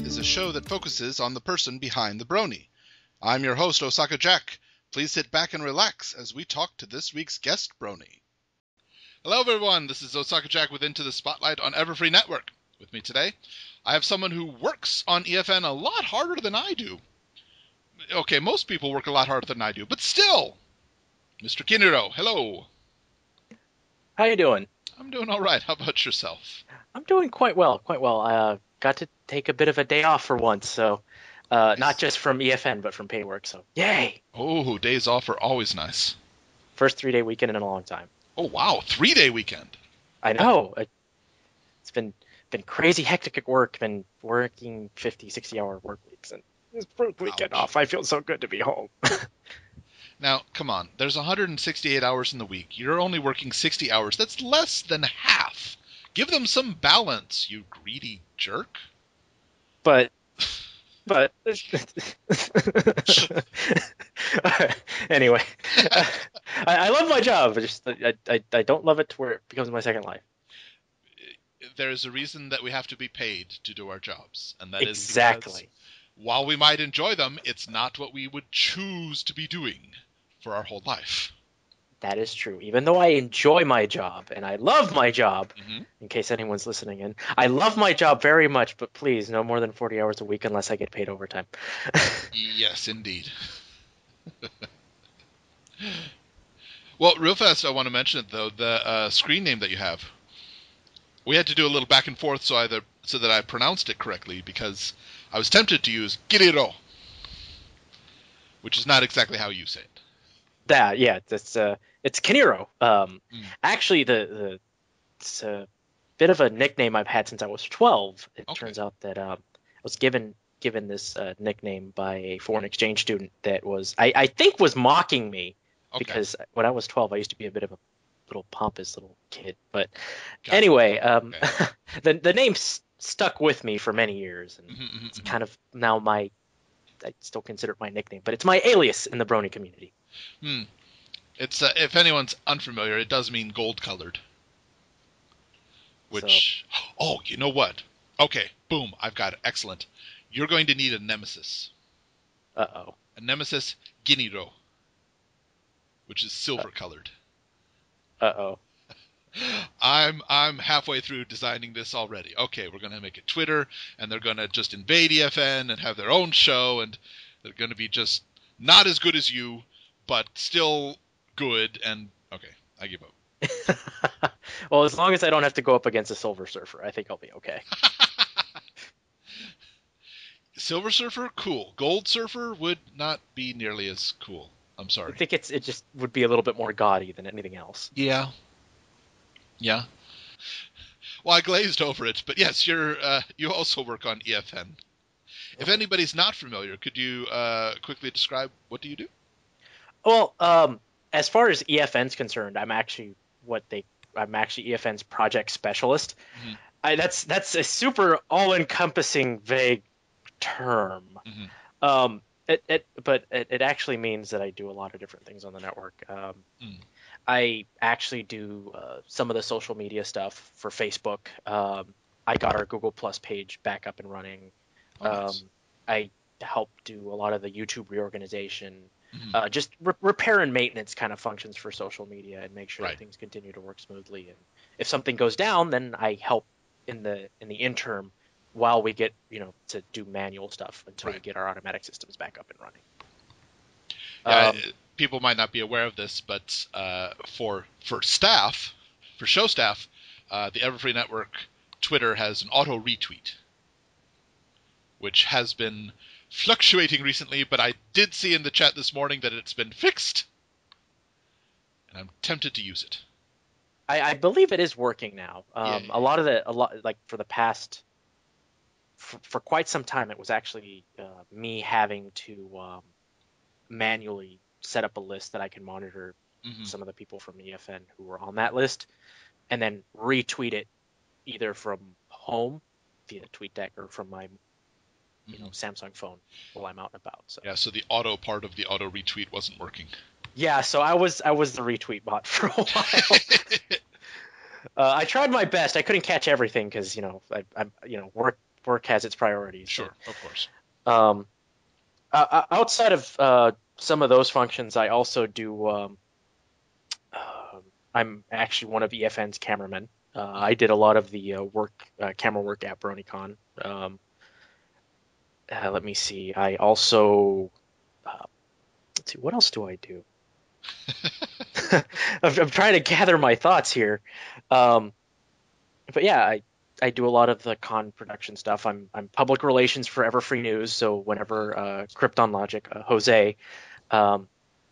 is a show that focuses on the person behind the brony. I'm your host, Osaka Jack. Please sit back and relax as we talk to this week's guest brony. Hello everyone, this is Osaka Jack with Into the Spotlight on Everfree Network. With me today, I have someone who works on EFN a lot harder than I do. Okay, most people work a lot harder than I do, but still! Mr. Kiniro, hello! How you doing? I'm doing alright, how about yourself? I'm doing quite well, I got to take a bit of a day off for once, so not just from EFN, but from paid work, so yay! Oh, days off are always nice. First 3-day weekend in a long time. Oh wow, 3-day weekend! I know! It's been crazy hectic at work, been working 50, 60-hour work weeks, and this first weekend off, I feel so good to be home. Now, come on, there's 168 hours in the week. You're only working 60 hours. That's less than half. Give them some balance, you greedy jerk. But anyway, I love my job. I don't love it to where it becomes my second life. There is a reason that we have to be paid to do our jobs, and that exactly. is because while we might enjoy them, it's not what we would choose to be doing for our whole life. That is true. Even though I enjoy my job, and I love my job, in case anyone's listening in, I love my job very much, but please, no more than 40 hours a week unless I get paid overtime. Yes, indeed. Well, real fast, I want to mention it, though, the screen name that you have. We had to do a little back and forth so that I pronounced it correctly, because I was tempted to use Kiniro, which is not exactly how you say it. It's Kiniro. Actually, it's a bit of a nickname I've had since I was 12. It turns out that I was given this nickname by a foreign exchange student that I think was mocking me, because when I was 12, I used to be a bit of a little pompous little kid. But anyway, the name stuck with me for many years, and it's kind of now I still consider it my nickname, but it's my alias in the brony community. It's if anyone's unfamiliar, it does mean gold-colored. Which, you know what? Okay, boom, I've got it. Excellent. You're going to need a nemesis. Uh-oh. A nemesis Kiniro, which is silver-colored. Uh-oh. I'm halfway through designing this already. Okay, we're going to make it Twitter, and they're going to just invade EFN and have their own show, and they're going to be just not as good as you, but still good, and okay, I give up. Well, as long as I don't have to go up against a Silver Surfer, I think I'll be okay. Silver Surfer, cool. Gold Surfer would not be nearly as cool. I'm sorry. I think it just would be a little bit more gaudy than anything else. Yeah. Well, I glazed over it, but yes, you also work on EFN. If anybody's not familiar, could you quickly describe what do you do? Well, as far as EFN's concerned, I'm actually EFN's project specialist. That's a super all-encompassing, vague term. But it actually means that I do a lot of different things on the network. I actually do some of the social media stuff for Facebook. I got our Google Plus page back up and running. Nice. I help do a lot of the YouTube reorganization, just repair and maintenance kind of functions for social media, and make sure that things continue to work smoothly. And if something goes down, then I help in the interim while we get to do manual stuff until we get our automatic systems back up and running. People might not be aware of this, but for staff, for show staff, the Everfree Network Twitter has an auto retweet, which has been fluctuating recently, but I did see in the chat this morning that it's been fixed, and I'm tempted to use it. I believe it is working now. For the past, for quite some time, it was actually me having to manually set up a list that I can monitor some of the people from EFN who were on that list, and then retweet it either from home via TweetDeck or from my Samsung phone while I'm out and about. So the auto part of the auto retweet wasn't working. Yeah, so I was the retweet bot for a while. I tried my best. I couldn't catch everything because I work has its priorities. Sure, of course. Outside of some of those functions, I also do. I'm actually one of EFN's cameramen. I did a lot of the camera work at BronyCon. Let me see. I also let's see. What else do I do? I'm trying to gather my thoughts here. But yeah, I do a lot of the con production stuff. I'm public relations for Everfree News, so whenever Krypton Logic, Jose,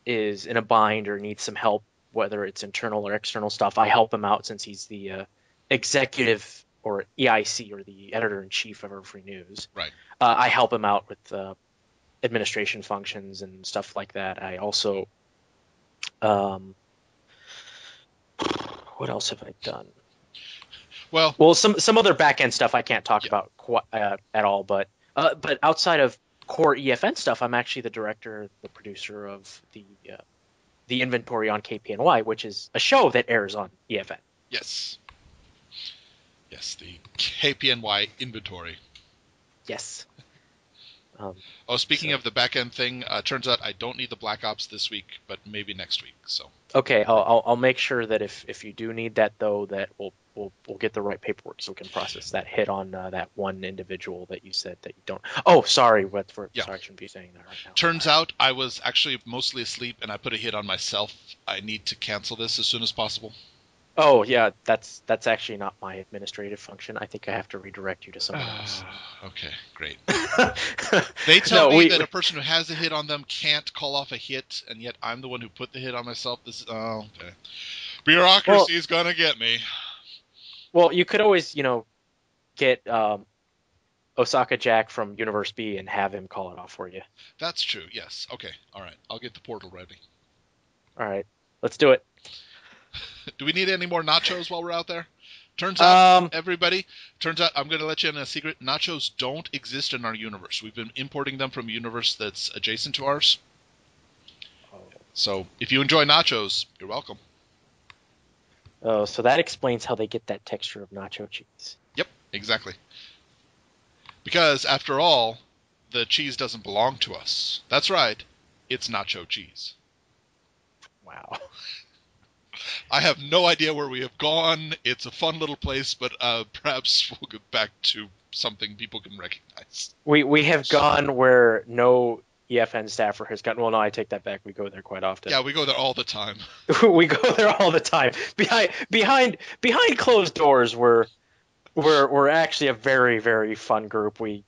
is in a bind or needs some help, whether it's internal or external stuff, I help him out since he's the executive or EIC or the editor-in-chief of Everfree News. Right. I help him out with administration functions and stuff like that. I also what else have I done? Well, some other back end stuff I can't talk about at all, but outside of core EFN stuff, I'm actually the director, the producer of the inventory on KPNY, which is a show that airs on EFN. Yes. Yes, the KPNY inventory. Yes. Speaking of the back end thing, turns out I don't need the Black Ops this week, but maybe next week. So. Okay, I'll make sure that if you do need that though, that we'll get the right paperwork so we can process that hit on that one individual that you said that you don't. Oh, sorry, sorry, I shouldn't be saying that right now. Turns out I was actually mostly asleep and I put a hit on myself. I need to cancel this as soon as possible. Oh yeah, that's actually not my administrative function. I think I have to redirect you to someone else. Okay, great. They tell me that a person who has a hit on them can't call off a hit, and yet I'm the one who put the hit on myself. This is okay. Bureaucracy's gonna get me. Well, you could always, get Osaka Jack from Universe B and have him call it off for you. That's true. Yes. Okay. All right. I'll get the portal ready. All right. Let's do it. Do we need any more nachos while we're out there? Turns out, I'm going to let you in a secret. Nachos don't exist in our universe. We've been importing them from a universe that's adjacent to ours. Oh. So if you enjoy nachos, you're welcome. Oh, so that explains how they get that texture of nacho cheese. Yep, exactly. Because, after all, the cheese doesn't belong to us. That's right. It's nacho cheese. Wow. I have no idea where we have gone. It's a fun little place, but perhaps we'll get back to something people can recognize. We have gone where no EFN staffer has gotten. Well, no, I take that back. We go there quite often. Yeah, we go there all the time. We go there all the time. Behind closed doors, we're actually a very, very fun group. We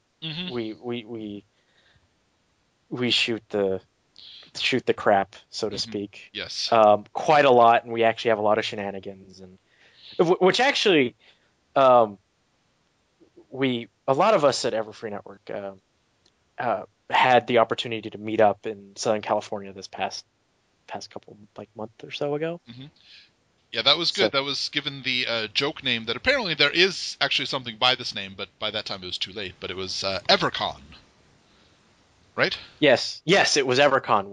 shoot the crap, so to speak. Yes. Quite a lot, and we actually have a lot of shenanigans, and which actually, a lot of us at Everfree Network had the opportunity to meet up in Southern California this past couple month or so ago. Mm-hmm. Yeah, that was good. That was given the joke name that apparently there is actually something by this name, but by that time it was too late. But it was EverCon. Right? Yes, it was EverCon.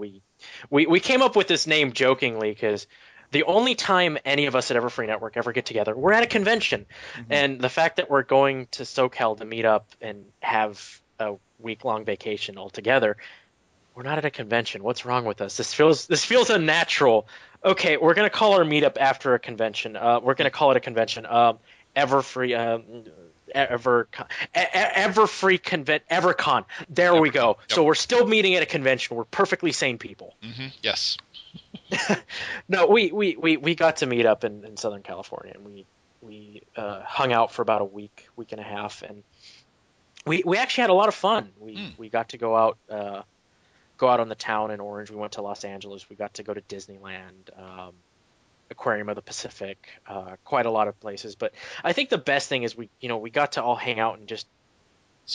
We came up with this name jokingly because the only time any of us at Everfree Network ever get together, we're at a convention. Mm-hmm. And the fact that we're going to SoCal to meet up and have a week-long vacation all together, we're not at a convention. What's wrong with us? This feels unnatural. Okay, we're going to call our meetup after a convention. We're going to call it a convention. EverCon. There we go. Yep. So we're still meeting at a convention. We're perfectly sane people. Mm-hmm. Yes. No, we got to meet up in Southern California, and we hung out for about a week and a half, and we actually had a lot of fun. We got to go out on the town in Orange. We went to Los Angeles. We got to go to Disneyland. Aquarium of the Pacific, quite a lot of places. But I think the best thing is we got to all hang out and just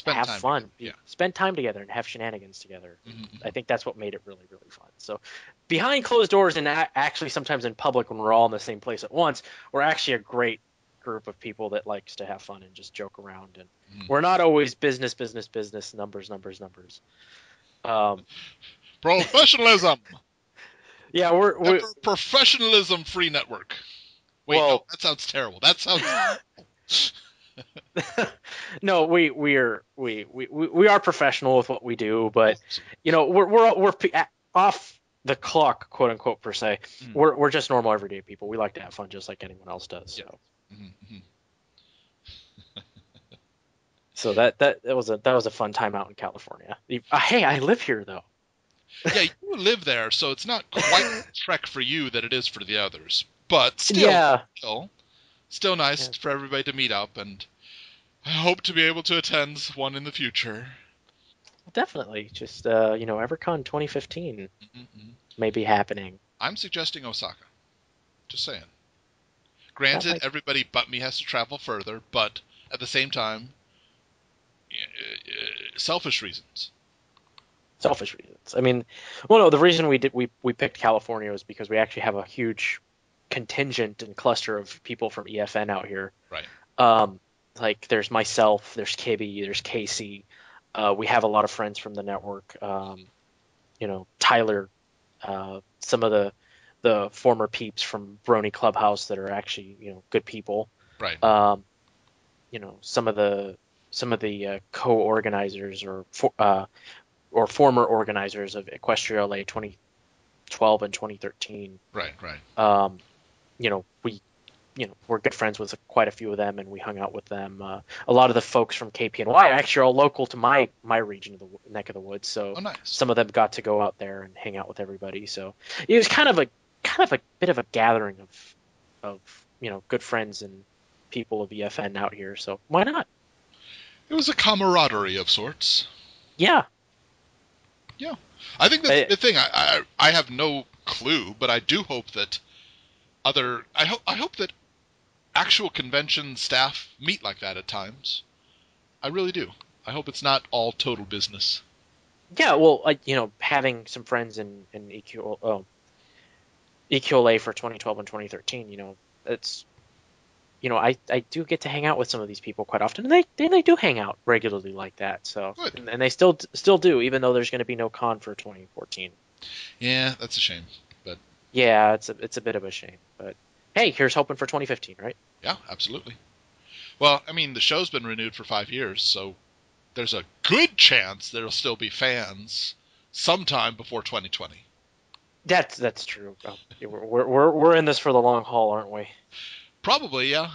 have fun, spend time together and have shenanigans together. Mm-hmm. I think that's what made it really, really fun. So behind closed doors and actually sometimes in public when we're all in the same place at once, we're actually a great group of people that likes to have fun and just joke around. And we're not always business, numbers. Professionalism. Yeah, we're professionalism free network. Wait, no, that sounds terrible. That sounds No, we are professional with what we do, but we're off the clock, quote unquote, per se. We're just normal everyday people. We like to have fun just like anyone else does. So. Mm-hmm. So that was a fun time out in California. Hey, I live here though. Yeah, you live there, so it's not quite a trek for you that it is for the others. But still nice for everybody to meet up, and I hope to be able to attend one in the future. Definitely. Just EverCon 2015 may be happening. I'm suggesting Osaka. Just saying. Granted, everybody but me has to travel further, but at the same time, selfish reasons. Selfish reasons. I mean, well, no, the reason we picked California was because we actually have a huge contingent and cluster of people from EFN out here. Right. Like there's myself, there's Kibby, there's Casey. We have a lot of friends from the network. Tyler, some of the former peeps from Brony Clubhouse that are actually good people. Right. Some of the co-organizers or former organizers of Equestria LA 2012 and 2013. Right. We're good friends with quite a few of them, and we hung out with them. A lot of the folks from KPNY are actually all local to my region of the neck of the woods, so nice. Some of them got to go out there and hang out with everybody. So it was kind of a bit of a gathering of good friends and people of EFN out here. So why not? It was a camaraderie of sorts. Yeah. Yeah. I think that's the thing. I have no clue, but I do hope that I hope that actual convention staff meet like that at times. I really do. I hope it's not all total business. Yeah, well, having some friends in EQLA for 2012 and 2013, it's I do get to hang out with some of these people quite often. And they do hang out regularly like that. So and they still do, even though there's going to be no con for 2014. Yeah, that's a shame. But yeah, it's a bit of a shame. But hey, here's hoping for 2015, right? Yeah, absolutely. Well, I mean, the show's been renewed for 5 years, so there's a good chance there'll still be fans sometime before 2020. That's true. We're in this for the long haul, aren't we? Probably, yeah.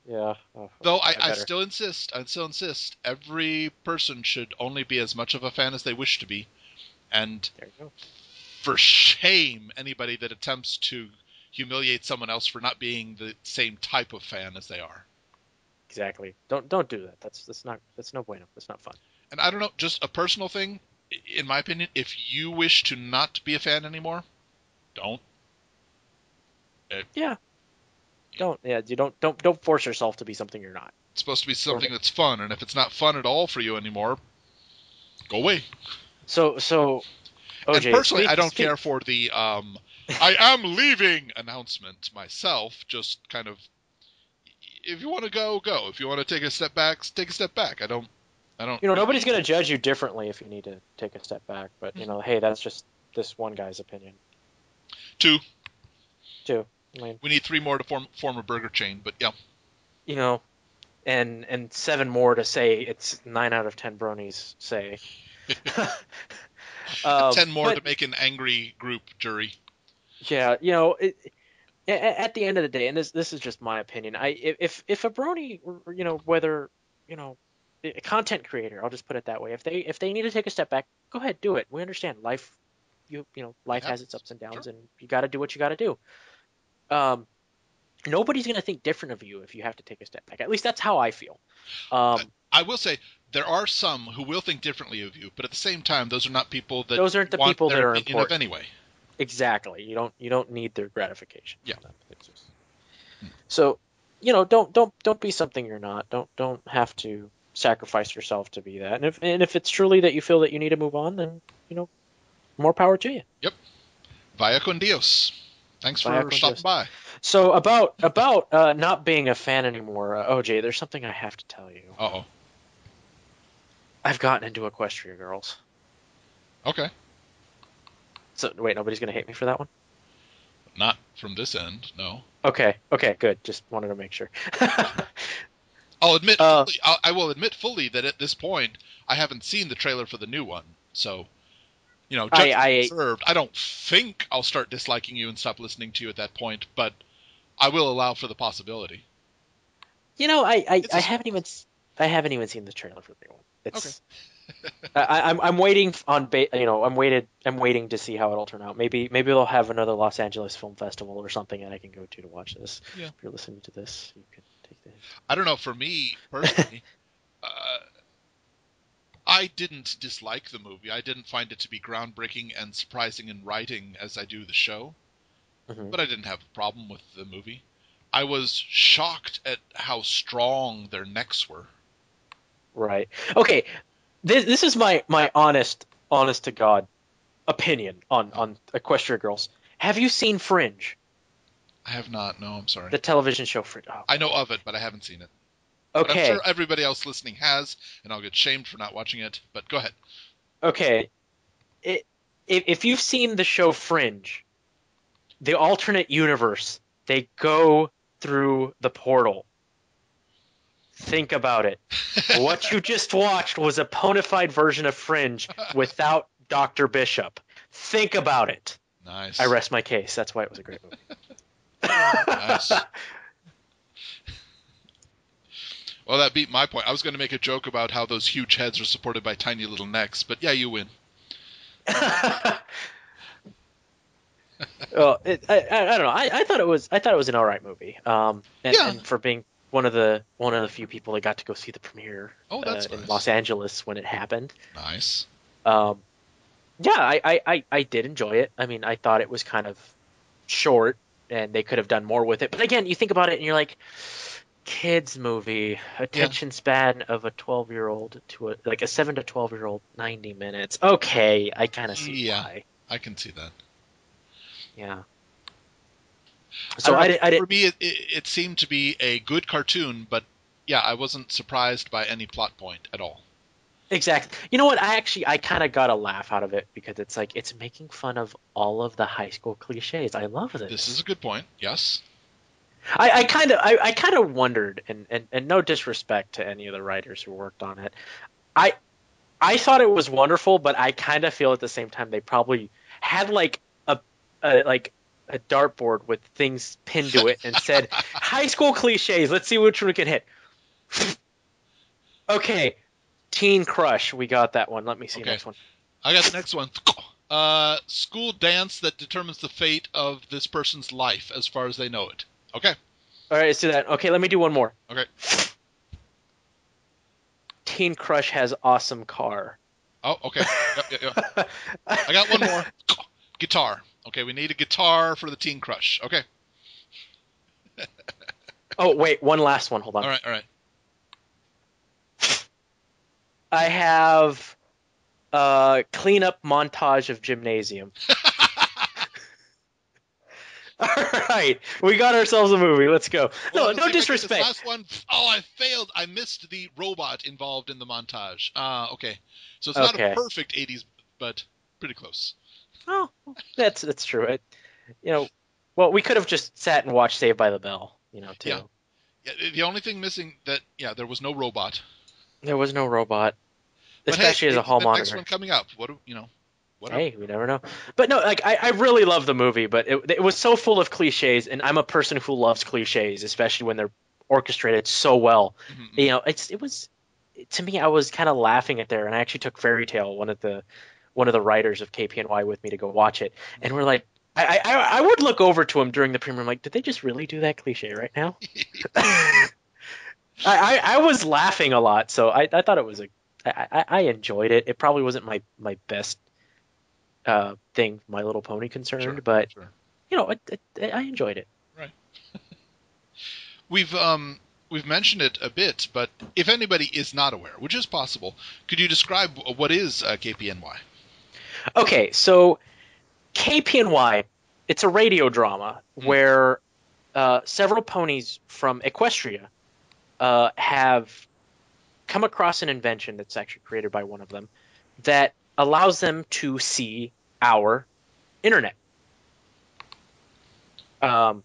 Yeah. Though I still insist, every person should only be as much of a fan as they wish to be. And there you go. For shame, anybody that attempts to humiliate someone else for not being the same type of fan as they are. Exactly. Don't do that. That's no bueno. That's not fun. And I don't know, just a personal thing, in my opinion, if you wish to not be a fan anymore, don't. Yeah. Don't. Yeah. You don't force yourself to be something you're not. It's supposed to be something that's fun, and if it's not fun at all for you anymore, go away. So OJ, and personally, I don't care for the I am leaving announcement myself. Just kind of, if you want to go, go. If you want to take a step back, take a step back. I don't. Nobody's going to judge you differently if you need to take a step back. But hey, that's just this one guy's opinion. 2. I mean, we need 3 more to form a burger chain, but yeah. And 7 more to say it's 9 out of 10 bronies say. 10 more to make an angry group jury. Yeah, at the end of the day, and this is just my opinion. If a brony, whether a content creator, I'll just put it that way. If they need to take a step back, go ahead, do it. We understand life. Life has its ups and downs, and you got to do what you got to do. Nobody's going to think different of you if you have to take a step back. At least that's how I feel. I will say there are some who will think differently of you, but at the same time, those are not people that those aren't the people that are important anyway. Exactly. You don't need their gratification. Yeah. So, don't be something you're not. Don't have to sacrifice yourself to be that. And if it's truly that you feel that you need to move on, then more power to you. Yep. Vaya con Dios. Thanks for stopping by. So about not being a fan anymore, OJ, there's something I have to tell you. Uh-oh. I've gotten into Equestria Girls. Okay. So wait, nobody's gonna hate me for that one? Not from this end, no. Okay, good. Just wanted to make sure. I will admit fully that at this point I haven't seen the trailer for the new one. So, judgment reserved. I don't think I'll start disliking you and stop listening to you at that point, but I will allow for the possibility. I haven't even seen the trailer for the new one. It's okay. I'm waiting on I'm waiting to see how it'll turn out. Maybe they'll have another Los Angeles Film Festival or something that I can go to watch this. Yeah. If you're listening to this, you can take the hint. I don't know. For me personally, I didn't dislike the movie. I didn't find it to be groundbreaking and surprising in writing as I do the show. Mm-hmm. But I didn't have a problem with the movie. I was shocked at how strong their necks were. Right. Okay. This is my honest to God opinion on Equestria Girls. Have you seen Fringe? I have not. No, I'm sorry. The television show Fringe. Oh. I know of it, but I haven't seen it. Okay. But I'm sure everybody else listening has, and I'll get shamed for not watching it. But go ahead. Okay. If you've seen the show Fringe, the alternate universe, they go through the portal. Think about it. What you just watched was a bona fide version of Fringe without Dr. Bishop. Think about it. Nice. I rest my case. That's why it was a great movie. Nice. Well, that beat my point. I was going to make a joke about how those huge heads are supported by tiny little necks, but yeah, you win. Well, I don't know. I thought it was an all right movie. And for being one of the few people that got to go see the premiere in Los Angeles when it happened. Nice. Yeah, I did enjoy it. I mean, I thought it was kind of short, and they could have done more with it. But again, you think about it, and you're like, kids movie, attention span of a 12-year-old to a 7 to 12-year-old, 90 minutes. Okay, I kind of see why. I can see that. Yeah. So I did. For me, it seemed to be a good cartoon, but yeah, I wasn't surprised by any plot point at all. Exactly. You know what? I kind of got a laugh out of it because it's like it's making fun of all of the high school cliches. I love this. This is a good point. Yes. I kind of wondered, and no disrespect to any of the writers who worked on it, I thought it was wonderful, but I kind of feel at the same time they probably had like a dartboard with things pinned to it and said high school cliches. Let's see which one we can hit. Okay, Teen Crush. We got that one. Let me see the next one. I got the next one. School dance that determines the fate of this person's life as far as they know it. Okay. All right, let's do that. Okay, let me do one more. Okay. Teen Crush has awesome car. Oh, okay. Yep. I got one more. Guitar. Okay, we need a guitar for the Teen Crush. Okay. Oh, wait, one last one. Hold on. All right. I have a cleanup montage of gymnasium. All right, we got ourselves a movie. Let's go. No disrespect. This last one. Oh, I failed. I missed the robot involved in the montage. Okay. So it's not a perfect 80s, but pretty close. Oh, that's true. Well, we could have just sat and watched Saved by the Bell, too. Yeah. The only thing missing there was no robot. There was no robot, especially as a hall monitor. Next one coming up. Hey, we never know. But no, I really love the movie, but it was so full of cliches, and I'm a person who loves cliches, especially when they're orchestrated so well. Mm-hmm. It was to me, I was kind of laughing at there, and I actually took Fairy Tale, one of the writers of KPNY, with me to go watch it, and we're like, I would look over to him during the premiere, I'm like, did they just really do that cliche right now? I was laughing a lot, so I thought it was I enjoyed it. It probably wasn't my best thing, My Little Pony concerned, but I enjoyed it. Right. We've mentioned it a bit, but if anybody is not aware, which is possible, could you describe what is KPNY? Okay, so KPNY, it's a radio drama where several ponies from Equestria have come across an invention that's actually created by one of them that allows them to see our internet. And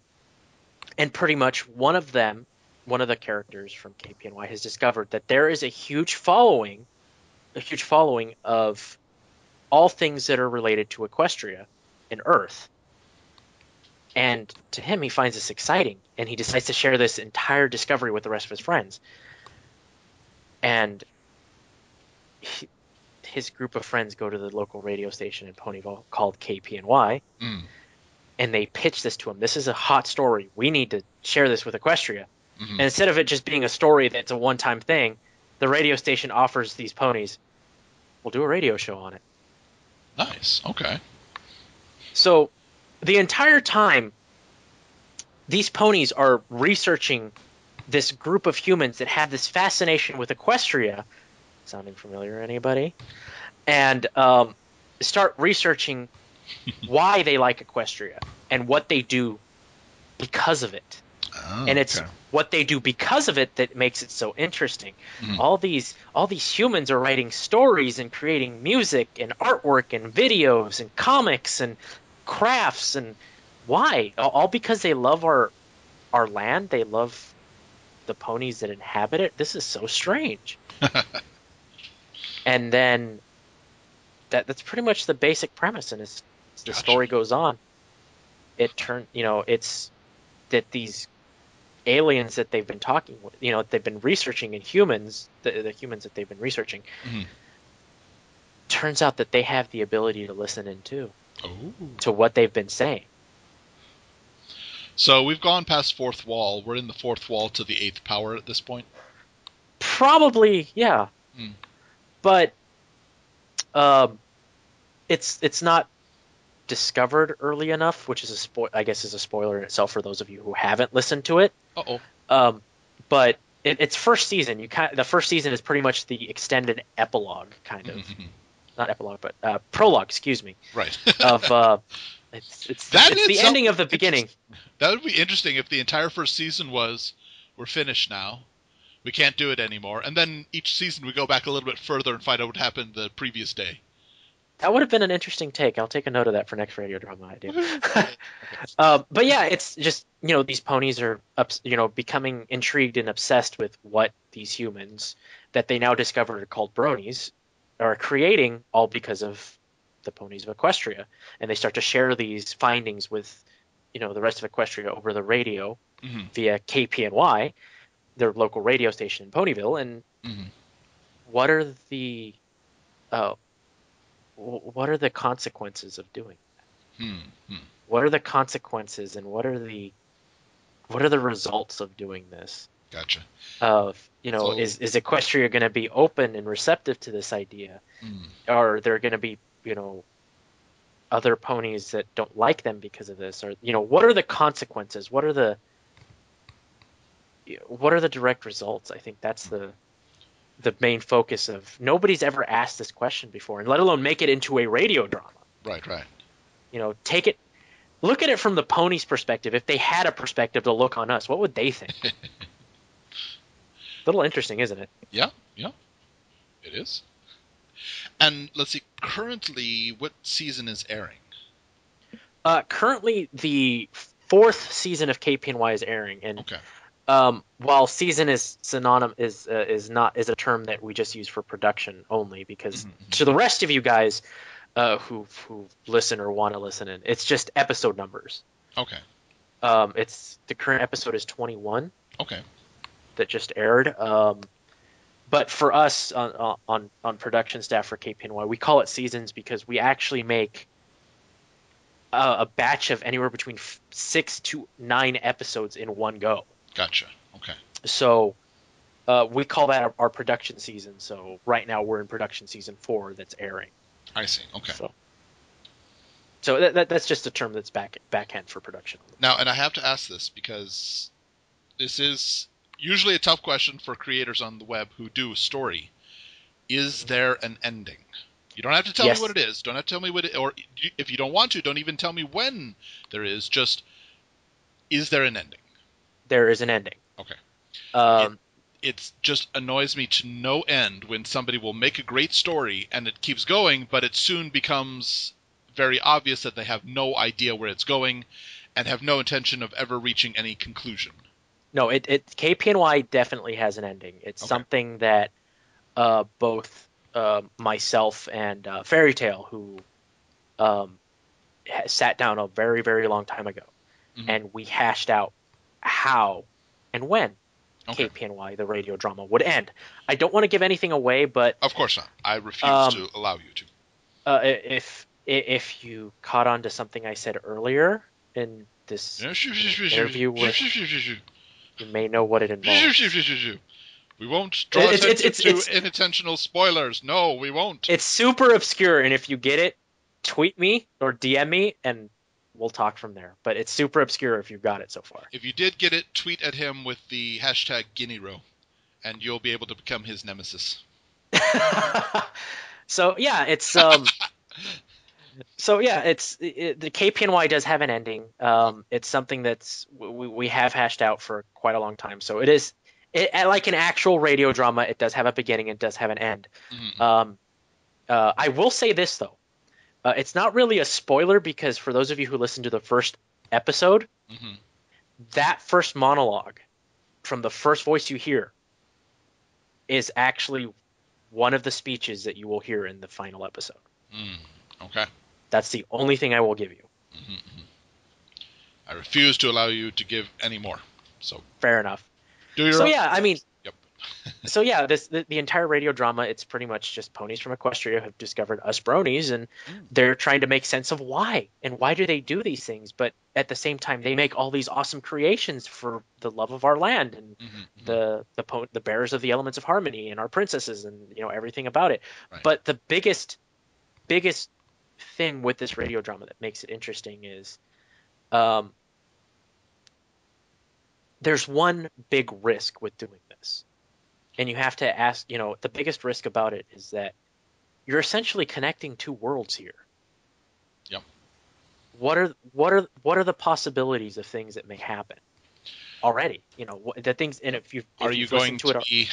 pretty much one of them one of the characters from KPNY has discovered that there is a huge following of all things that are related to Equestria and Earth. And to him, he finds this exciting, and he decides to share this entire discovery with the rest of his friends. And his group of friends go to the local radio station in Ponyville called KPNY, and they pitch this to him. This is a hot story. We need to share this with Equestria. And instead of it just being a story that's a one-time thing, the radio station offers these ponies, we'll do a radio show on it. Nice. Okay. So the entire time, these ponies are researching this group of humans that have this fascination with Equestria. Sounding familiar, anybody? And start researching why they like Equestria and what they do because of it. Oh, and it's what they do because of it that makes it so interesting. All these humans are writing stories and creating music and artwork and videos and comics and crafts, and why? All because they love our land. They love the ponies that inhabit it. This is so strange. And then that's pretty much the basic premise, and as the story goes on, it's that these aliens that they've been talking with, they've been researching in humans, the humans that they've been researching, turns out that they have the ability to listen in too, to what they've been saying. So we've gone past fourth wall. We're in the fourth wall to the eighth power at this point? Probably, yeah. But it's not discovered early enough, which is I guess is a spoiler in itself for those of you who haven't listened to it. But it's first season. The first season is pretty much the extended epilogue, kind of. Not epilogue, but prologue. Excuse me. Right. Of it's the ending of the beginning. That would be interesting if the entire first season was, we're finished now, we can't do it anymore, and then each season we go back a little bit further and find out what happened the previous day. That would have been an interesting take. I'll take a note of that for next radio drama I do. But yeah, it's just, these ponies are, becoming intrigued and obsessed with what these humans that they now discovered are called bronies are creating, all because of the ponies of Equestria. And they start to share these findings with, the rest of Equestria over the radio via KPNY, their local radio station in Ponyville. And what are the consequences of doing that? What are the consequences, and what are the results of doing this? Gotcha. Is Equestria going to be open and receptive to this idea? Or are there going to be, other ponies that don't like them because of this? Or, what are the consequences? What are the direct results? I think that's the main focus of. Nobody's ever asked this question before, and let alone make it into a radio drama. Right. Look at it from the ponies' perspective. If they had a perspective to look on us, what would they think? A little interesting, isn't it? Yeah, it is. And let's see, currently, what season is airing? Currently, the fourth season of KPNY is airing, and while season is synonymous, is a term that we just use for production only, because to the rest of you guys who listen or want to listen in, it's just episode numbers. Okay. It's the current episode is 21. Okay. That just aired. But for us on production staff for KPNY, we call it seasons because we actually make a batch of anywhere between 6 to 9 episodes in one go. Gotcha. Okay. So we call that our production season. So right now we're in production season 4 that's airing. I see. Okay. So that's just a term that's backhand for production. Now, and I have to ask this because this is usually a tough question for creators on the web who do a story. Is there an ending? You don't have to tell me what it is. Don't have to tell me what it, or if you don't want to, don't even tell me when there is. Just, is there an ending? There is an ending. Okay. It just annoys me to no end when somebody will make a great story and it keeps going, but it soon becomes very obvious that they have no idea where it's going and have no intention of ever reaching any conclusion. No, it KPNY definitely has an ending. It's Okay. something that both myself and Fairy Tale, who um, sat down a very, very long time ago, Hmm. and we hashed out how and when Okay. KPNY, the radio drama, would end. I don't want to give anything away, but Of course not. I refuse um, to allow you to. if you caught on to something I said earlier in this interview with, you may know what it involves. We won't draw It's attention to unintentional spoilers. No, we won't. it's super obscure, and if you get it, tweet me or DM me, and we'll talk from there. But it's super obscure if you've got it so far. If you did get it, tweet at him with the hashtag Kiniro, and you'll be able to become his nemesis. So yeah, it's the KPNY does have an ending. It's something that's we have hashed out for quite a long time. So like an actual radio drama. It does have a beginning. It does have an end. Mm-hmm. I will say this though. It's not really a spoiler because for those of you who listened to the first episode, Mm-hmm. that first monologue from the first voice you hear is actually one of the speeches that you will hear in the final episode. Okay. That's the only thing I will give you. Mm-hmm. I refuse to allow you to give any more. So fair enough. Do your so own. Yeah, I mean, Yep. so yeah, the entire radio drama, it's pretty much just ponies from Equestria have discovered us bronies, and they're trying to make sense of why do they do these things, but at the same time they make all these awesome creations for the love of our land and the bearers of the elements of harmony and our princesses and everything about it. Right. But the biggest thing with this radio drama that makes it interesting is there's one big risk with doing this. And you have to ask, the biggest risk about it is that you're essentially connecting two worlds here. Yep. What are the possibilities of things that may happen already? The things, and if you've listened to it,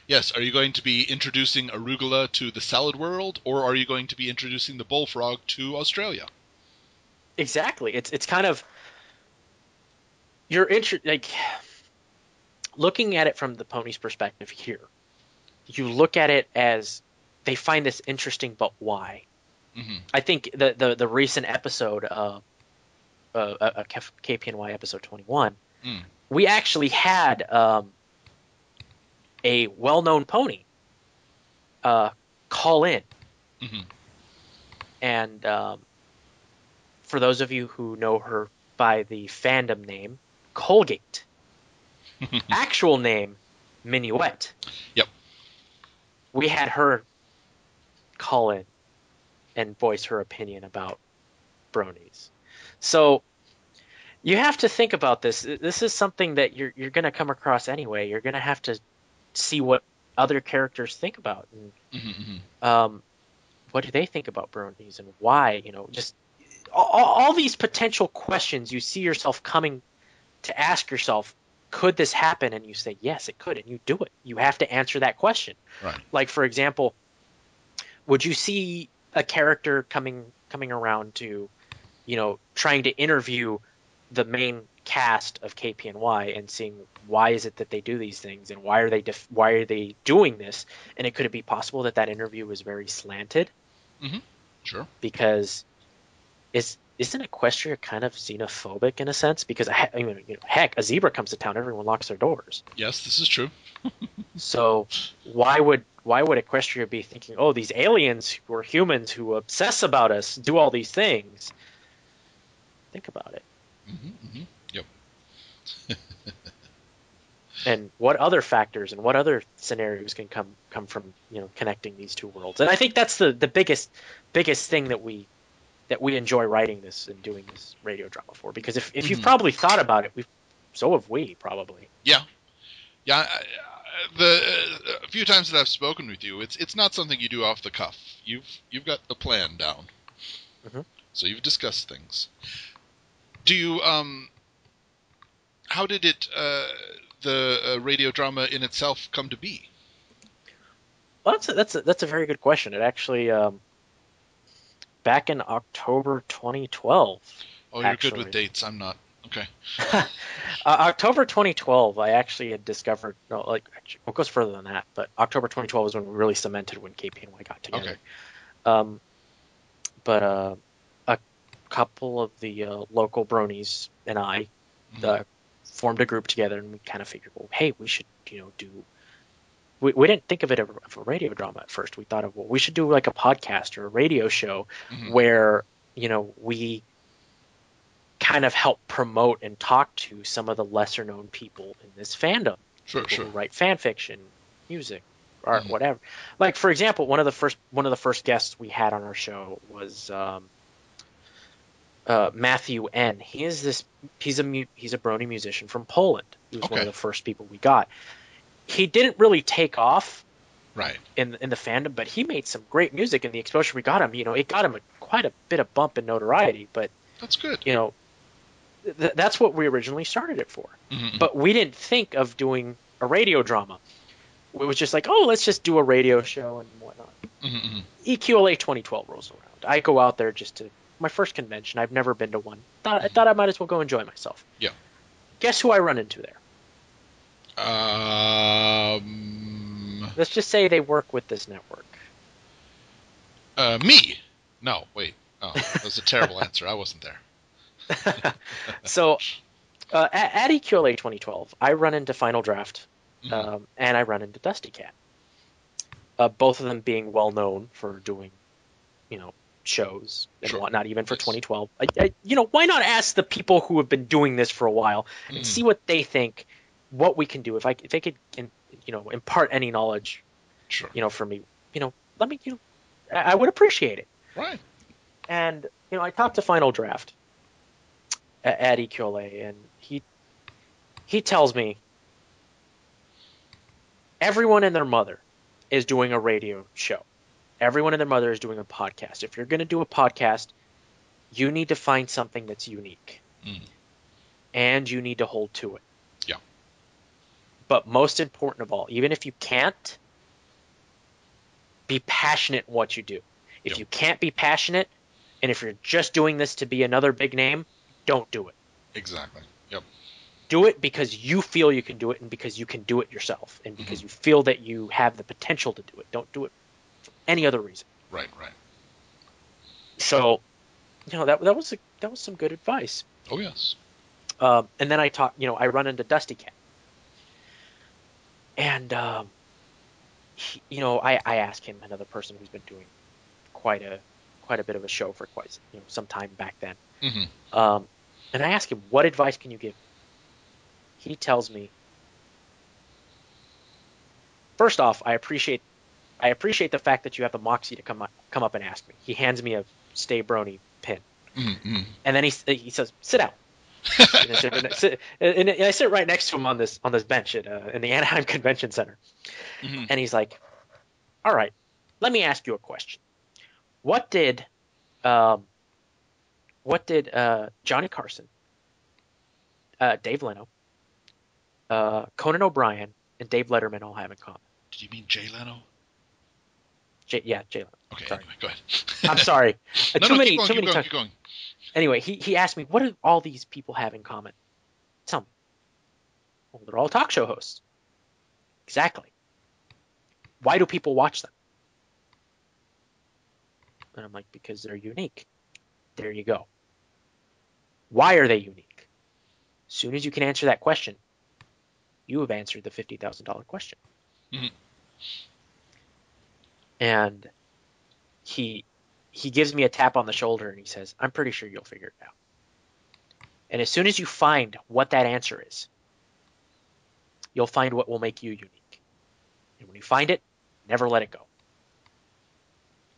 yes, are you going to be introducing arugula to the salad world, or are you going to be introducing the bullfrog to Australia? Exactly. It's kind of like looking at it from the pony's perspective here. You look at it as they find this interesting, but why? Mm-hmm. I think the recent episode of KPNY episode 21, we actually had a well-known pony call in. Mm-hmm. And for those of you who know her by the fandom name, Colgate. Actual name, Minuet. Yep. We had her call in and voice her opinion about bronies. So you have to think about this. This is something that you're going to come across anyway. You're going to have to see what other characters think about, and what do they think about bronies and why. Just all these potential questions you see yourself coming to ask yourself. Could this happen? And you say, yes, it could, and you do it. You have to answer that question. Right. Like, for example, would you see a character coming around to, trying to interview the main cast of KPNY and seeing why is it that they do these things and why are they doing this? And could it be possible that interview was very slanted? Mm-hmm. Sure. Because isn't Equestria kind of xenophobic in a sense? Because heck, a zebra comes to town, everyone locks their doors. Yes, this is true. So why would Equestria be thinking, oh, these aliens who are humans who obsess about us do all these things? Think about it. Mm-hmm. Yep. And what other factors and what other scenarios can come from connecting these two worlds? And I think that's the biggest thing that we enjoy writing this and doing this radio drama for, because if you've probably thought about it, so have we probably. Yeah. A few times that I've spoken with you, it's not something you do off the cuff. You've got a plan down. Mm-hmm. So you've discussed things. Do you how did it the radio drama in itself come to be? Well, that's a very good question. It actually back in October 2012. Oh, you're good with dates. I'm not. Okay. October 2012, I actually had discovered, no, like, actually, it goes further than that, but October 2012 was when we really cemented when KPNY got together. Okay. But a couple of the local bronies and I formed a group together, and we kind of figured, well, hey, we should, do. We didn't think of it of a radio drama at first. We thought of, well, we should do like a podcast or a radio show where, we kind of help promote and talk to some of the lesser known people in this fandom. Sure. Who write fan fiction, music, art, whatever. Like, for example, one of the first guests we had on our show was Matthew N. He's a brony musician from Poland. He was one of the first people we got. He didn't really take off in the fandom, but he made some great music, and the exposure we got him, it got him quite a bit of bump in notoriety. But that's good. That's what we originally started it for. But we didn't think of doing a radio drama. It was just like, oh, let's just do a radio show and whatnot. EQLA 2012 rolls around. I go out there just to my first convention. I've never been to one. I thought I might as well go enjoy myself. Yeah. Guess who I run into there? Let's just say they work with this network. Me? No, wait. Oh, that was a terrible answer. I wasn't there. So, at EQLA 2012, I run into Final Draft, and I run into Dusty Cat. Both of them being well known for doing, shows and whatnot, even for 2012. Why not ask the people who have been doing this for a while and see what they think, what we can do. If they could, impart any knowledge, for me, let me, I would appreciate it. Right. And, I talked to Final Draft at EQLA, and he tells me everyone and their mother is doing a radio show. Everyone and their mother is doing a podcast. If you're going to do a podcast, you need to find something that's unique. And you need to hold to it. Yeah. But most important of all, even if you can't, be passionate in what you do. If you can't be passionate, and if you're just doing this to be another big name, don't do it. Exactly. Yep. Do it because you feel you can do it, and because you can do it yourself, and because you feel that you have the potential to do it. Don't do it for any other reason. Right. So, that was some good advice. Oh yes. And then I run into Dusty Cat, and I ask him, another person who's been doing quite a bit of a show for quite some time back then. And I ask him, what advice can you give? He tells me, first off, I appreciate the fact that you have the moxie to come up and ask me. He hands me a Stay Brony pin, and then he says, "Sit down." and I sit right next to him on this bench in the Anaheim Convention Center, and he's like, "All right, let me ask you a question. What did Johnny Carson, Dave Leno, Conan O'Brien, and Dave Letterman all have in common?" Did you mean Jay Leno? Jay Leno. Okay, sorry. anyway, go ahead. I'm sorry. Too many times. Keep going. Anyway, he asked me, what do all these people have in common? Tell me. Well, they're all talk show hosts. Exactly. Why do people watch them? And I'm like, because they're unique. There you go. Why are they unique? As soon as you can answer that question, you have answered the $50,000 question. And he gives me a tap on the shoulder and he says, "I'm pretty sure you'll figure it out." And as soon as you find what that answer is, you'll find what will make you unique. And when you find it, never let it go.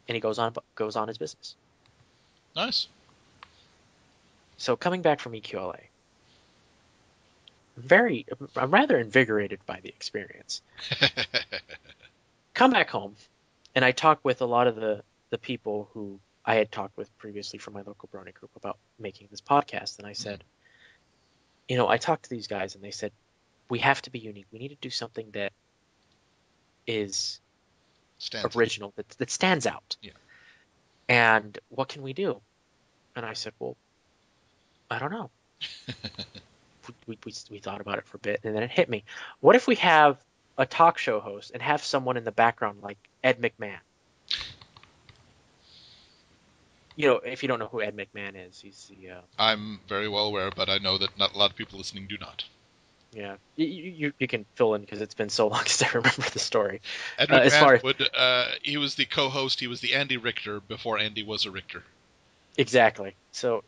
And he goes on his business. Nice. So coming back from EQLA, I'm rather invigorated by the experience. Come back home, and I talk with a lot of the people who I had talked with previously from my local Brony group about making this podcast. And I said, I talked to these guys, and they said, we have to be unique. We need to do something that is original, that stands out. Yeah. And what can we do? And I said, well, I don't know. We thought about it for a bit, and then it hit me. What if we have a talk show host and have someone in the background like Ed McMahon? If you don't know who Ed McMahon is, he's the I'm very well aware, but I know that not a lot of people listening do not. yeah. You can fill in because it's been so long since I remember the story. Ed McMahon he was the co-host. He was the Andy Richter before Andy was a Richter. Exactly. So,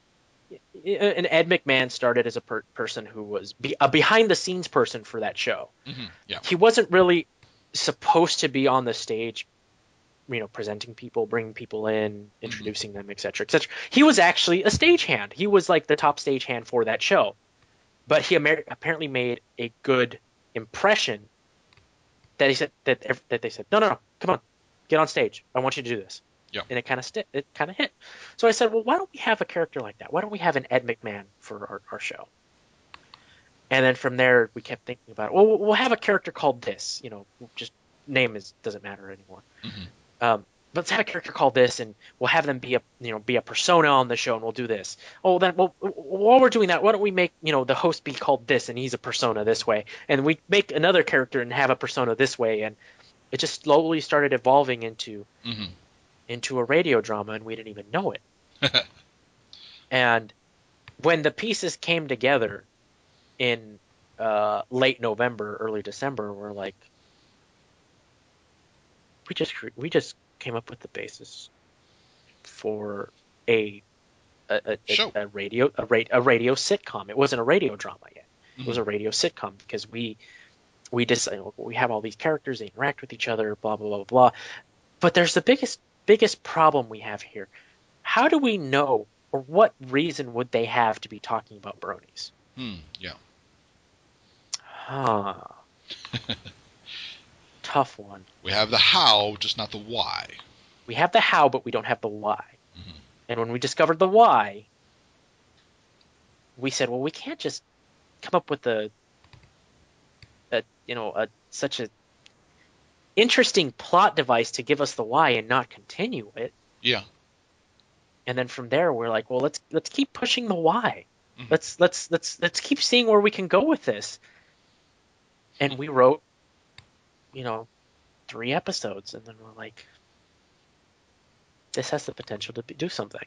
and Ed McMahon started as a person who was a behind-the-scenes person for that show. Mm-hmm. Yeah. He wasn't really supposed to be on the stage, presenting people, bringing people in, introducing them, etc., etc. He was actually a stagehand. He was like the top stagehand for that show. But he apparently made a good impression that he said that they said, no, come on, get on stage. I want you to do this. Yeah. And it kind of hit. So I said, well, why don't we have a character like that? Why don't we have an Ed McMahon for our show? And then from there, we kept thinking about it. Well, we'll have a character called this. Just name doesn't matter anymore. Mm-hmm. But let's have a character called this, and we'll have them be a persona on the show, and we'll do this. Oh, then while we're doing that, why don't we make the host be called this, and he's a persona this way, and we make another character and have a persona this way, and it just slowly started evolving into a radio drama, and we didn't even know it. And when the pieces came together in late November, early December, we're like, we just came up with the basis for a radio sitcom. It wasn't a radio drama yet. It was a radio sitcom because we decided we have all these characters, they interact with each other, blah blah blah blah. But there's the biggest problem we have here. How do we know, or what reason would they have to be talking about bronies? Yeah. Tough one. We have the how, just not the why. We have the how, but we don't have the why. And when we discovered the why, we said, well, we can't just come up with such a interesting plot device to give us the why and not continue it. Yeah. And then from there, we're like, well, let's keep pushing the why. Let's keep seeing where we can go with this. And we wrote, 3 episodes, and then we're like, this has the potential to do something.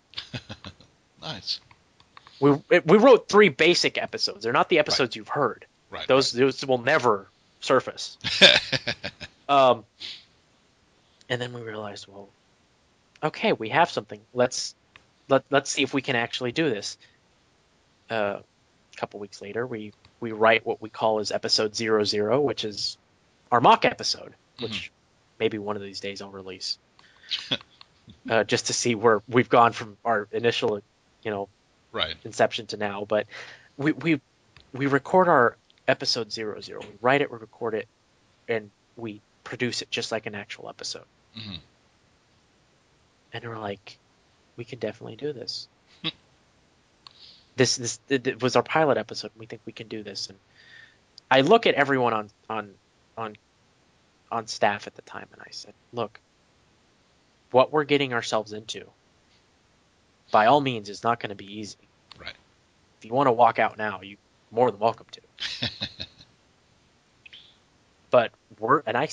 Nice. We wrote 3 basic episodes. They're not the episodes you've heard. Right. Those will never surface. And then we realized, well, okay, we have something. Let's see if we can actually do this. A couple weeks later, we write what we call as episode 00, which is our mock episode, which maybe one of these days I'll release. Just to see where we've gone from our initial, inception to now. But we record our episode 00. We write it, we record it, and we produce it just like an actual episode. And we're like, we can definitely do this. This was our pilot episode. And we think we can do this. And I look at everyone on staff at the time, and I said, look, what we're getting ourselves into, by all means, is not going to be easy. Right. If you want to walk out now, you're more than welcome to. But I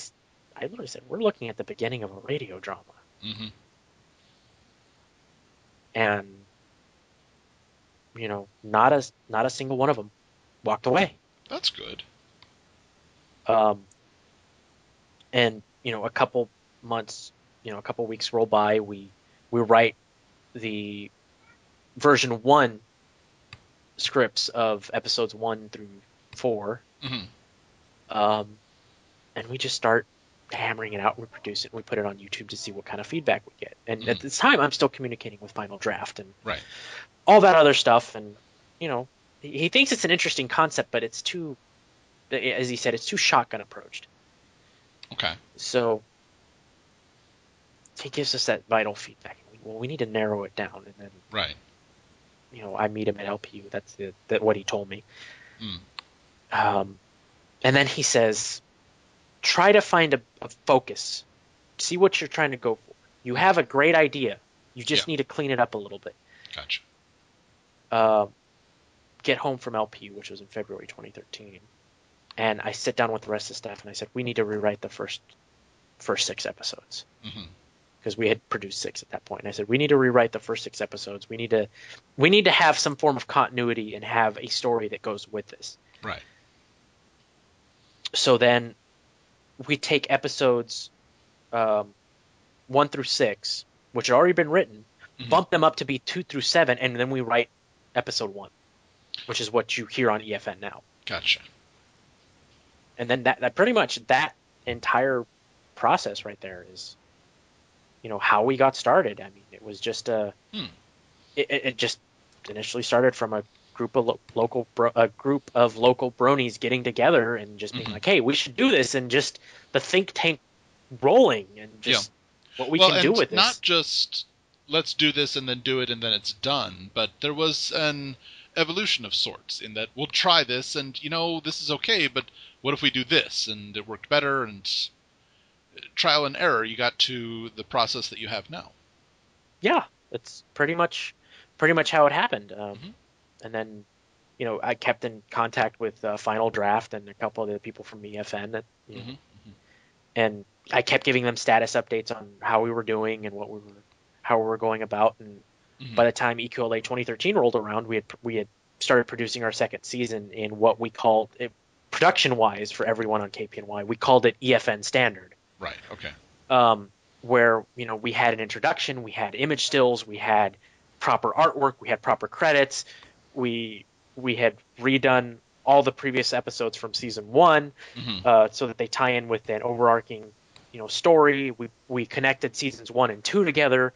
literally said, we're looking at the beginning of a radio drama. And, not a single one of them walked away. That's good. And, a couple months, a couple weeks roll by, we write the version 1 scripts of episodes 1 through 4. And we just start hammering it out, and we produce it, and we put it on YouTube to see what kind of feedback we get. And at this time, I'm still communicating with Final Draft and all that other stuff. And, he thinks it's an interesting concept, but it's too, as he said, it's too shotgun approached. Okay. So he gives us that vital feedback. Well, we need to narrow it down. And then, I meet him at LPU. That's what he told me. And then he says, try to find a focus. See what you're trying to go for. You have a great idea. You just need to clean it up a little bit. Gotcha. get home from LP, which was in February 2013, and I sit down with the rest of the staff and I said, we need to rewrite the first 6 episodes. Mm-hmm. Because we had produced 6 at that point. And I said, we need to rewrite the first 6 episodes. We need to have some form of continuity and have a story that goes with this. Right. So then we take episodes 1 through 6, which had already been written, Mm-hmm. bump them up to be 2 through 7, and then we write episode 1, which is what you hear on EFN now. Gotcha. And then that pretty much that entire process right there is, how we got started. I mean, it was just it just initially started from a group of local bronies getting together and just being like, hey, we should do this, and just the think tank rolling and just what we can do with this. Not just let's do this and then do it and then it's done, but there was an evolution of sorts in that we'll try this and this is okay, but what if we do this and it worked better, and trial and error, you got to the process that you have now. Yeah, that's pretty much how it happened. Mm-hmm. And then, I kept in contact with Final Draft and a couple of the people from EFN, Mm-hmm. and I kept giving them status updates on how we were doing and how we were going about. And Mm-hmm. by the time EQLA 2013 rolled around, we had started producing our second season in what we called it, production-wise for everyone on KPNY, we called it EFN Standard. Right. Okay. Where we had an introduction, we had image stills, we had proper artwork, we had proper credits, we had redone all the previous episodes from season 1, Mm-hmm. so that they tie in with an overarching story. We connected seasons 1 and 2 together.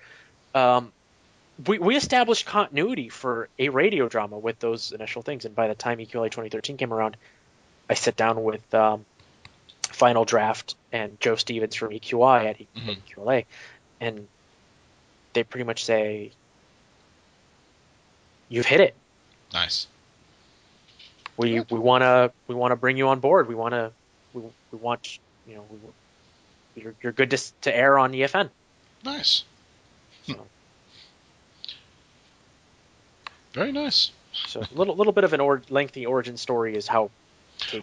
We established continuity for a radio drama with those initial things, and by the time EQLA 2013 came around, I sat down with Final Draft and Joe Stevens from EQI at EQLA, and they pretty much say, "You've hit it. Nice. We want to bring you on board. We want you're good to air on EFN." Nice. So, very nice. So a little bit of an lengthy origin story is how.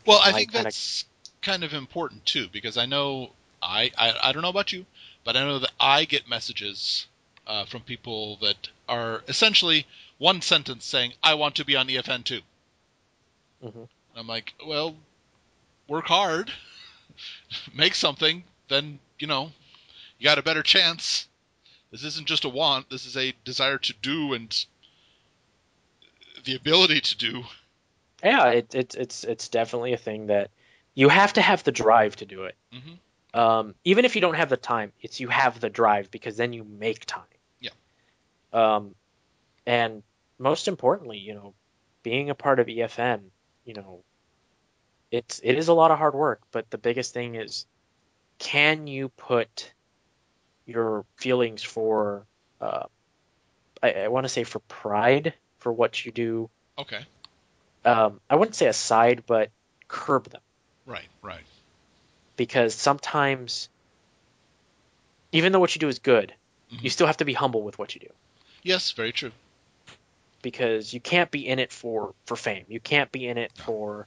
Well, I think that's kind of important too, because I know I don't know about you, but I know that I get messages from people that are essentially one sentence saying, "I want to be on EFN too." Mm-hmm. I'm like, well, work hard, make something, then you got a better chance. This isn't just a want; this is a desire to do and the ability to do. Yeah, it's definitely a thing that you have to have the drive to do it. Mm-hmm. Even if you don't have the time, you have the drive, because then you make time. Yeah. And most importantly, being a part of EFN, it is a lot of hard work, but the biggest thing is, can you put your feelings for, I want to say for pride for what you do. Okay. I wouldn't say aside, but curb them. Right. Because sometimes, even though what you do is good, Mm-hmm. you still have to be humble with what you do. Yes, very true. Because you can't be in it for fame. You can't be in it for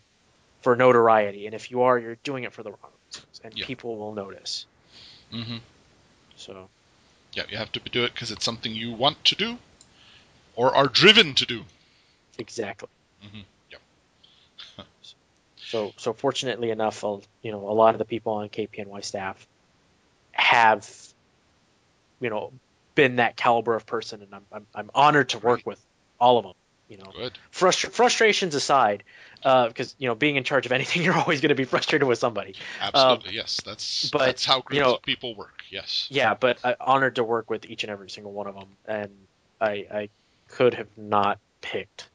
notoriety. And if you are, you're doing it for the wrong reasons, and people will notice. Mm-hmm. So. Yeah, you have to do it because it's something you want to do, or are driven to do. Exactly. Mm-hmm. Yep. So fortunately enough, a lot of the people on KPNY staff have, been that caliber of person, and I'm honored to work with all of them. Good. Frustrations aside, because being in charge of anything, you're always going to be frustrated with somebody. Absolutely, yes. That's how groups of people work. Yes. Yeah, but I'm honored to work with each and every single one of them, and I could have not picked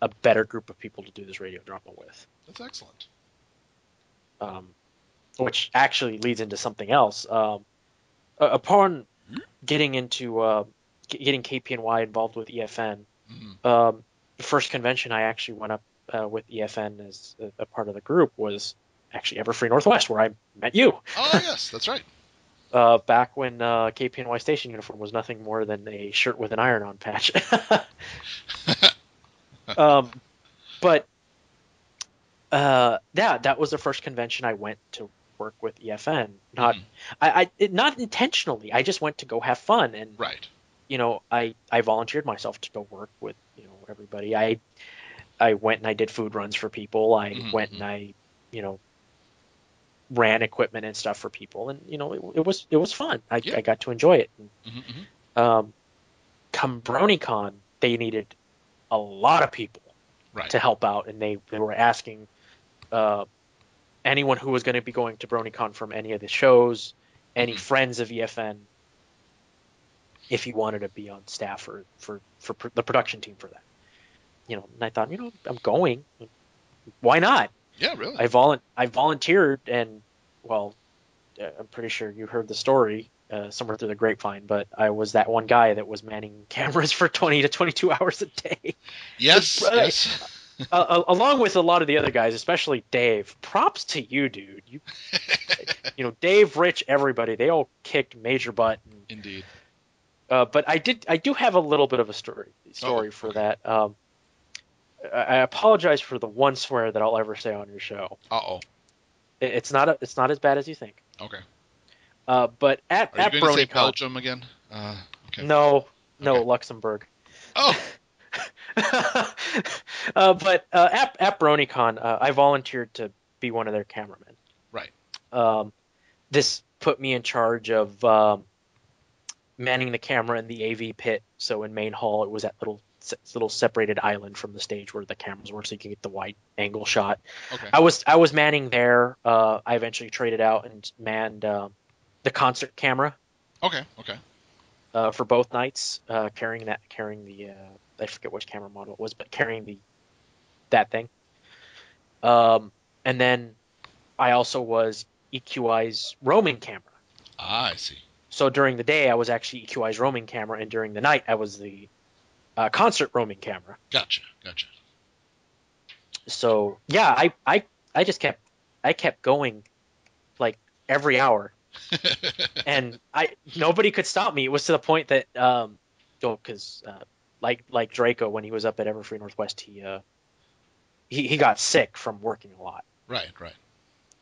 a better group of people to do this radio drama with. That's excellent. Which actually leads into something else. Upon getting into getting KPNY involved with EFN, the first convention I actually went up with EFN as a part of the group was actually Everfree Northwest, where I met you. Oh yes, that's right. Back when KPNY station uniform was nothing more than a shirt with an iron-on patch. But that was the first convention I went to work with EFN. Not intentionally. I just went to go have fun, and Right. I volunteered myself to go work with everybody. I went and I did food runs for people. I went and I ran equipment and stuff for people, and it was fun. I got to enjoy it. Come BronyCon, they needed a lot of people to help out, and they were asking anyone who was going to be going to BronyCon from any of the shows, any friends of EFN, if you wanted to be on staff for the production team for that. And I thought, I'm going. Why not? Yeah, really. I volunteered, and well, I'm pretty sure you heard the story somewhere through the grapevine, but I was that one guy that was manning cameras for 20 to 22 hours a day. Yes, yes. Along with a lot of the other guys, especially Dave. Props to you, dude. Dave, Rich, everybody, they all kicked major butt. Indeed. But I do have a little bit of a story for that. I apologize for the one swear that I'll ever say on your show. Uh-oh. It's not as bad as you think. Okay. But at Are you going to say BronyCon, Belgium again? Okay. No, Okay. Luxembourg. Oh. But at BronyCon, I volunteered to be one of their cameramen. Right. This put me in charge of manning the camera in the AV pit. So in main hall, it was that little separated island from the stage where the cameras were, so you can get the wide angle shot. Okay. I was manning there. I eventually traded out and manned the concert camera. Okay. For both nights, carrying the I forget which camera model it was, but carrying that thing. And then I also was EQI's roaming camera. Ah, I see. So during the day, I was actually EQI's roaming camera, and during the night, I was the concert roaming camera. Gotcha. So yeah, I just kept going like every hour, and nobody could stop me. It was to the point that because like Draco, when he was up at Everfree Northwest, he got sick from working a lot. Right.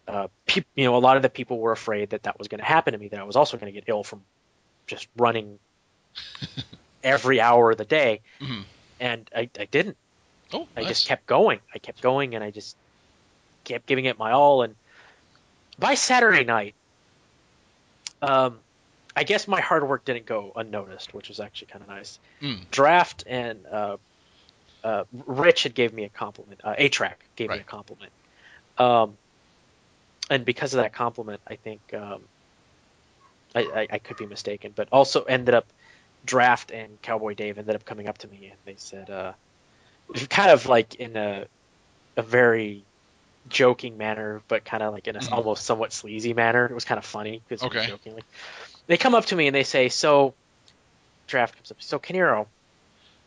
A lot of the people were afraid that was going to happen to me, that I was also going to get ill from just running every hour of the day. And I didn't. Oh, I nice. just kept going. And I just kept giving it my all. And by Saturday night, I guess my hard work didn't go unnoticed, which was actually kind of nice. Draft and Rich had gave me a compliment. A-Track gave me a compliment. And because of that compliment, I think I could be mistaken, but also ended up Draft and Cowboy Dave ended up coming up to me and they said, kind of like in a very joking manner, but kind of like in a almost somewhat sleazy manner. It was kind of funny because jokingly. They come up to me and they say, so Draft comes up, so Kiniro,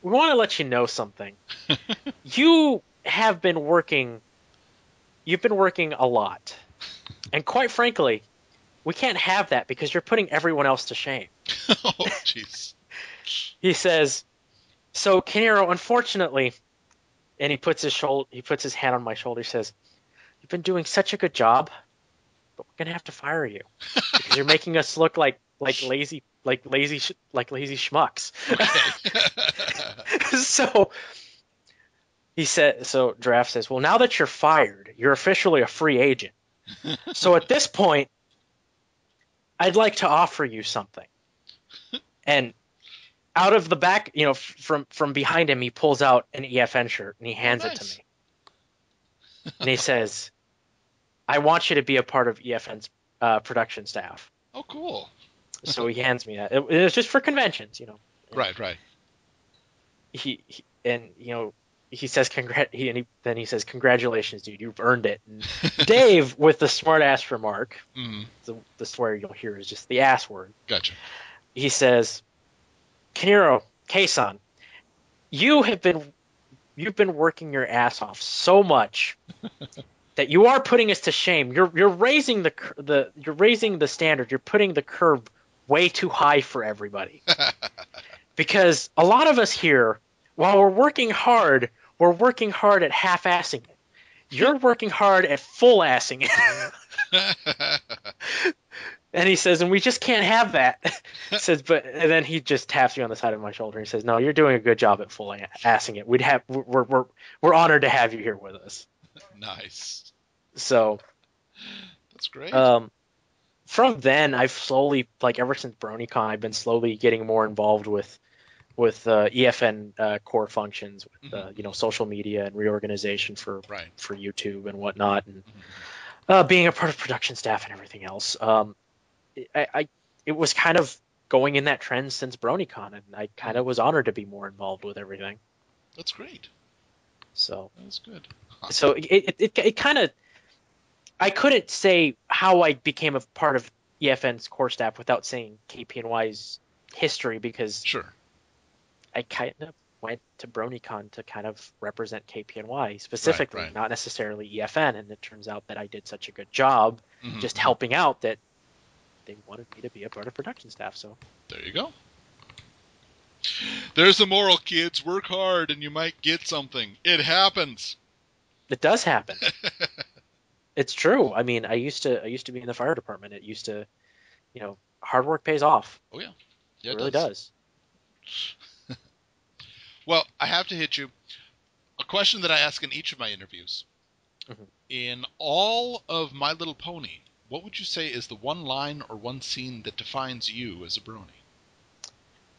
we want to let you know something. You've been working a lot. And quite frankly, we can't have that because you're putting everyone else to shame. Oh, jeez. He says, so Kiniro, unfortunately, and he puts his hand on my shoulder. He says, you've been doing such a good job, but we're gonna have to fire you because you're making us look like lazy schmucks. Okay. So Draft says, well, now that you're fired, you're officially a free agent. So at this point, I'd like to offer you something. And out of the back, from behind him, he pulls out an EFN shirt and he hands it to me. And he says, I want you to be a part of EFN's production staff. Oh, cool. So he hands me that. It was just for conventions, Right. He says then he says, congratulations, dude, you've earned it. And Dave, with the smart ass remark, the swear you'll hear is just the ass word. Gotcha. He says, Kiniro, K-san, you've been working your ass off so much that you are putting us to shame. You're raising the standard. You're putting the curve way too high for everybody. Because a lot of us here, while we're working hard, we're working hard at half-assing it. You're working hard at full-assing it. And he says, and we just can't have that. Says, and then he just taps me on the side of my shoulder. He says, no, you're doing a good job at full-assing it. We're honored to have you here with us. Nice. So that's great. From then, I've slowly, like ever since BronyCon, I've been slowly getting more involved with EFN core functions, with social media and reorganization for YouTube and whatnot, and being a part of production staff and everything else. It was kind of going in that trend since BronyCon, and I kind of was honored to be more involved with everything. That's great. So that's good. So it kind of, I couldn't say how I became a part of EFN's core staff without saying KPNY's history, because I kind of went to BronyCon to kind of represent KPNY specifically, not necessarily EFN, and it turns out that I did such a good job just helping out that they wanted me to be a part of production staff. So there you go. There's the moral, kids. Work hard and you might get something. It happens. It does happen. It's true. I mean, I used to be in the fire department. It used to, hard work pays off. Oh yeah, it really does. Well, I have to hit you. A question that I ask in each of my interviews. In all of My Little Pony, what would you say is the one line or one scene that defines you as a brony?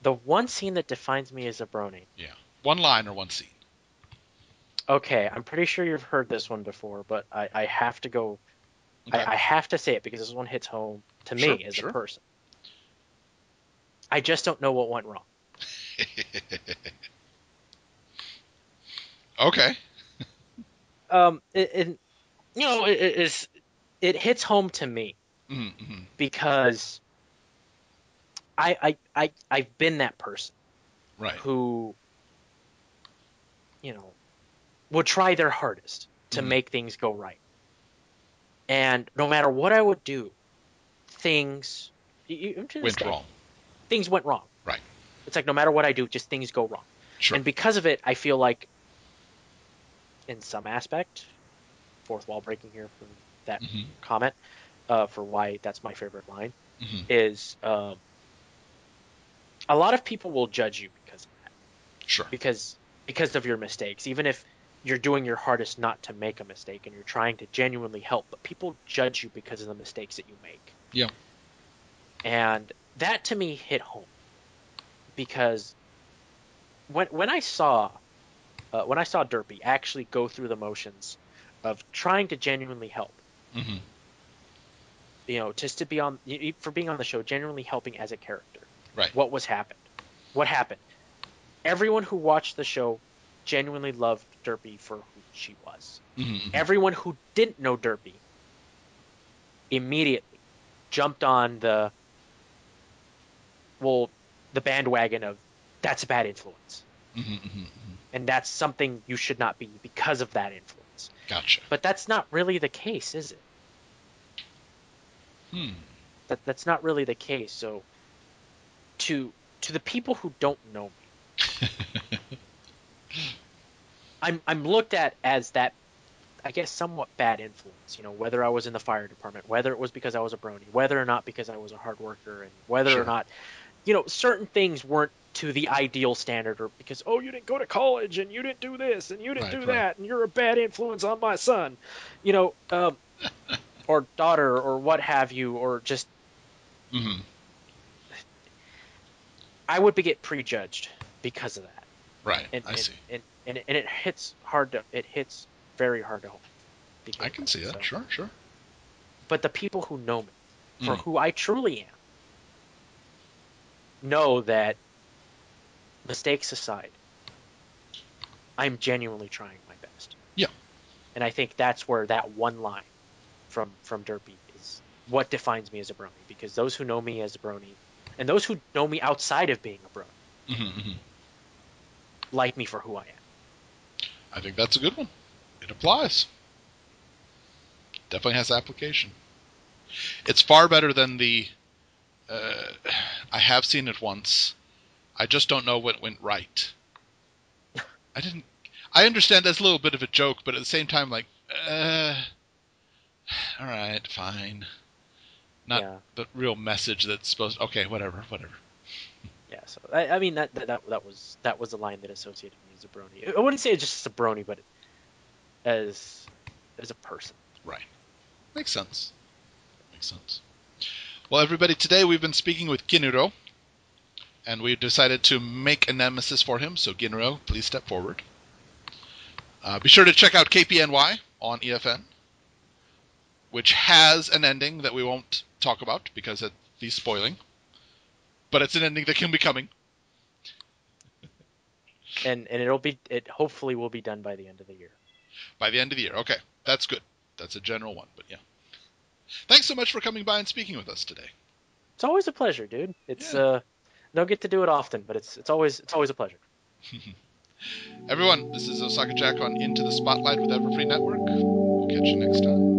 The one scene that defines me as a brony? Yeah. One line or one scene. Okay, I'm pretty sure you've heard this one before, but I have to go. Okay. I have to say it because this one hits home to me as a person. I just don't know what went wrong. Okay. It hits home to me because I've been that person, who, would try their hardest to make things go right, and no matter what I would do, things went wrong. Things went wrong. Right. It's like no matter what I do, just things go wrong. Sure. And because of it, I feel like, in some aspect, fourth wall breaking here for that comment, for why that's my favorite line, is a lot of people will judge you because of that. Sure. Because of your mistakes, even if you're doing your hardest not to make a mistake and you're trying to genuinely help, but people judge you because of the mistakes that you make. Yeah. And that to me hit home, because when I saw Derpy actually go through the motions of trying to genuinely help, just to be for being on the show, genuinely helping as a character. Right. What happened? Everyone who watched the show genuinely loved Derpy for who she was. Everyone who didn't know Derpy immediately jumped on the bandwagon of, that's a bad influence. And that's something you should not be because of that influence. Gotcha. But that's not really the case, is it? That's not really the case. So to the people who don't know me, I'm looked at as that, I guess, somewhat bad influence. Whether I was in the fire department, whether it was because I was a brony, whether or not because I was a hard worker, and whether or not, certain things weren't to the ideal standard, or because, you didn't go to college and you didn't do this and you didn't do that and you're a bad influence on my son, or daughter, or what have you, or just I would get prejudged because of that. Right. I see. And it hits very hard to home. I can see that. Sure. But the people who know me for who I truly am know that, mistakes aside, I'm genuinely trying my best. Yeah. And I think that's where that one line from Derpy is what defines me as a brony, because those who know me as a brony, and those who know me outside of being a brony, like me for who I am. I think that's a good one. It applies. Definitely has application. It's far better than the I have seen it once. I just don't know what went right. I understand that's a little bit of a joke, but at the same time, like, all right, fine. Not the real message that's supposed. Okay, whatever. Yeah, so I mean that was the line that associated me as a brony. I wouldn't say it's just a brony, but as a person. Right. Makes sense. Well, everybody, today we've been speaking with Kiniro, and we decided to make a nemesis for him. So, Kiniro, please step forward. Be sure to check out KPNY on EFN, which has an ending that we won't talk about because it'd be spoiling. But it's an ending that can be coming. And it hopefully will be done by the end of the year. By the end of the year. Okay. That's good. That's a general one, but yeah. Thanks so much for coming by and speaking with us today. It's always a pleasure, dude. Don't get to do it often, but it's always a pleasure. Everyone, this is Osaka Jack on Into the Spotlight with Everfree Network. We'll catch you next time.